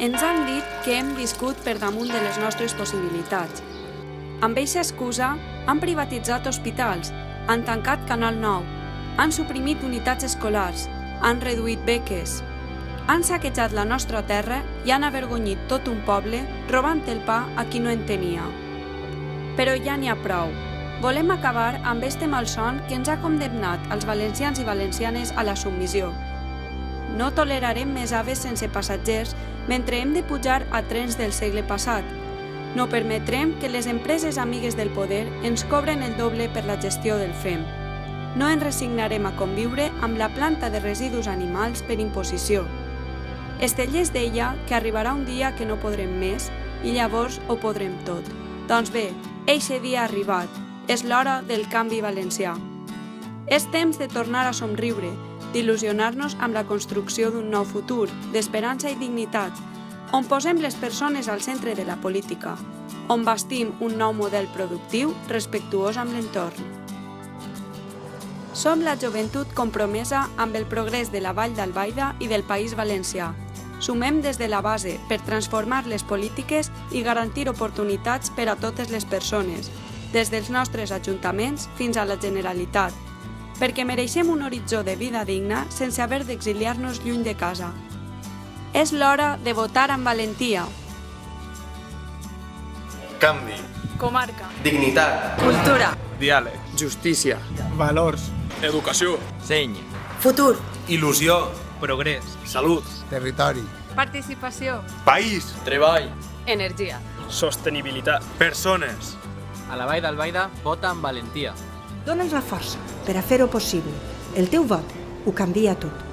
Ens han dit que hem viscut per damunt de les nostres possibilitats. Amb eixa excusa han privatitzat hospitals, han tancat Canal 9, han suprimit unitats escolars, han reduït beques, han saquejat la nostra terra i han avergonyit tot un poble robant el pa a qui no en tenia. Però ja n'hi ha prou. Volem acabar amb este malson que ens ha condemnat als valencians i valencianes a la submissió. No tolerarem més aves sense passatgers mentre hem de pujar a trens del segle passat. No permetrem que les empreses amigues del poder ens cobren el doble per la gestió del FEM. No ens resignarem a conviure amb la planta de residus animals per imposició. Estellés deia que arribarà un dia que no podrem més i llavors ho podrem tot. Doncs bé, eixe dia ha arribat. És l'hora del canvi valencià. És temps de tornar a somriure, d'il·lusionar-nos amb la construcció d'un nou futur, d'esperança i dignitat, on posem les persones al centre de la política, on bastim un nou model productiu respectuós amb l'entorn. Som la joventut compromesa amb el progrés de la Vall d'Albaida i del País Valencià. Sumem des de la base per transformar les polítiques i garantir oportunitats per a totes les persones, des dels nostres ajuntaments fins a la Generalitat, perquè mereixem un horitzó de vida digna sense haver d'exiliar-nos lluny de casa. És l'hora de votar amb valentia. Canvi. Comarca. Dignitat. Cultura. Diàleg. Justícia. Valors. Educació. Seny. Futur. Il·lusió. Progrés. Salut. Territori. Participació. País. Treball. Energia. Sostenibilitat. Persones. A la Vall d'Albaida, vota amb valentia. Dóna'ns la força per a fer-ho possible. El teu vot ho canvia tot.